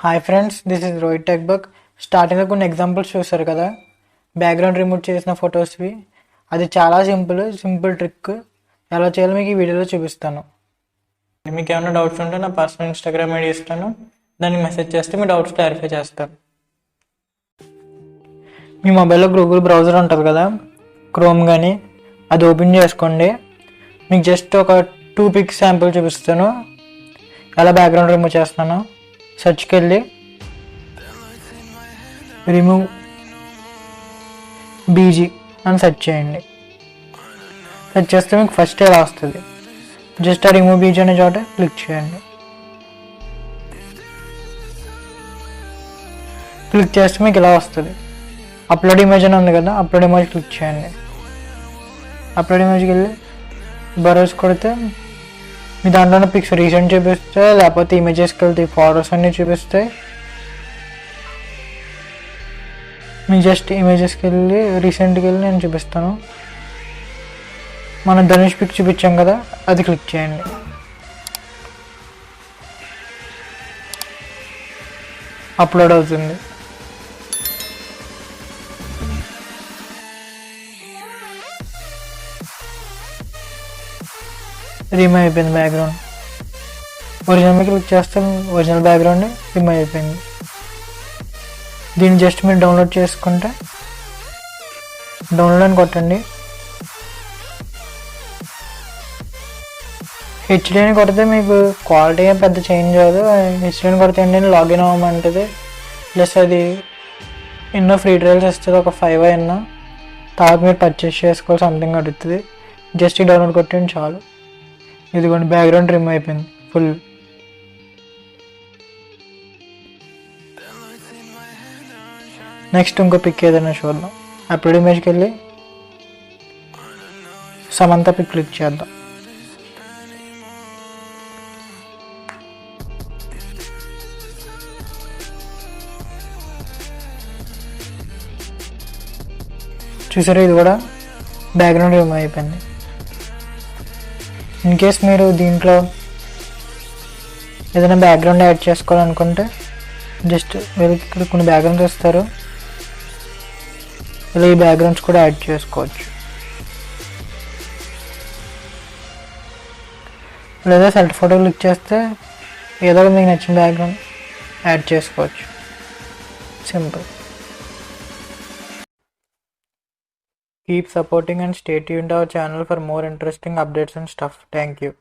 Hi friends, this is Rohit tech book. స్టార్టింగ్లో కొన్ని examples చూస్తారు కదా, బ్యాక్గ్రౌండ్ రిమూవ్ చేసిన ఫొటోస్వి. అది చాలా సింపుల్ ట్రిక్. ఎలా చేయాలో మీకు ఈ వీడియోలో చూపిస్తాను. మీకు ఏమైనా డౌట్స్ ఉంటే నా పర్సనల్ ఇన్స్టాగ్రామ్ ఐడి ఇస్తాను, దానికి మెసేజ్ చేస్తే మీ డౌట్స్ క్లారిఫై చేస్తాను. మీ మొబైల్లో గూగుల్ బ్రౌజర్ ఉంటుంది కదా, క్రోమ్ కానీ, అది ఓపెన్ చేసుకోండి. మీకు జస్ట్ ఒక 2 పిక్స్ శాంపుల్ చూపిస్తాను ఎలా బ్యాక్గ్రౌండ్ రిమూవ్ చేస్తాను. సెర్చ్కి వెళ్ళి రిమూవ్ బీజీ అని సెర్చ్ చేయండి. సెర్చ్ చేస్తే మీకు ఫస్ట్ ఇలా వస్తుంది. జస్ట్ ఆ రిమూవ్ బీజీ అనే చోట క్లిక్ చేయండి. క్లిక్ చేస్తే మీకు ఇలా వస్తుంది. అప్లోడ్ ఇమేజ్ అని ఉంది కదా, అప్లోడ్ ఇమేజ్ క్లిక్ చేయండి. అప్లోడ్ ఇమేజ్కి వెళ్ళి బరోస్ కొడితే మీ దాంట్లో పిక్స్ రీసెంట్ చూపిస్తే, లేకపోతే ఇమేజెస్కి వెళ్తే ఫోటోస్ అన్నీ చూపిస్తాయి. మీకు జస్ట్ ఇమేజెస్కి వెళ్ళి రీసెంట్కి వెళ్ళి నేను చూపిస్తాను. మనం ధనుష్ పిక్ చూపించాం కదా, అది క్లిక్ చేయండి. అప్లోడ్ అవుతుంది. రిమూవ్ అయిపోయింది బ్యాక్గ్రౌండ్. ఒరిజినల్ మీద క్లిక్ చేస్తే ఒరిజినల్ బ్యాక్గ్రౌండ్ రిమూవ్ అయిపోయింది. దీన్ని జస్ట్ మీరు డౌన్లోడ్ చేసుకుంటే డౌన్లోడ్ అని కొట్టండి. హెచ్డి అని కొడితే మీకు క్వాలిటీ ఏం పెద్ద చేంజ్ అవ్వదు. హెచ్డి అని కొడితే ఏంటంటే లాగిన్ అవ్వమంటుంది. ప్లస్ అది ఎన్నో ఫ్రీ ట్రయల్స్ ఇస్తుంది, ఒక 5 అయినా. తర్వాత మీరు పర్చేస్ చేసుకోవాలి, సంథింగ్ అడుగుతుంది. జస్ట్ ఈ డౌన్లోడ్ కొట్టండి చాలు. ఇదిగోండి, బ్యాక్గ్రౌండ్ రిమూవ్ అయిపోయింది ఫుల్. నెక్స్ట్ ఇంకో పిక్ ఏదైనా చూద్దాం. అప్లోడ్ ఇమేజ్కి వెళ్ళి సమంత పిక్ క్లిక్ చేద్దాం. చూసారా, ఇది కూడా బ్యాక్గ్రౌండ్ రిమూవ్ అయిపోయింది. ఇన్ కేస్ మీరు దీంట్లో ఏదైనా బ్యాక్గ్రౌండ్ యాడ్ చేసుకోవాలనుకుంటే జస్ట్ మీరు ఇక్కడ కొన్ని బ్యాక్గ్రౌండ్స్ ఇస్తారు, ఇలా ఈ బ్యాక్గ్రౌండ్స్ కూడా యాడ్ చేసుకోవచ్చు. లేదా సెల్ఫ్ ఫోటో క్లిక్ చేస్తే ఏదో మీకు నచ్చిన బ్యాక్గ్రౌండ్ యాడ్ చేసుకోవచ్చు. Simple. Keep supporting and stay tuned to our channel for more interesting updates and stuff. Thank you.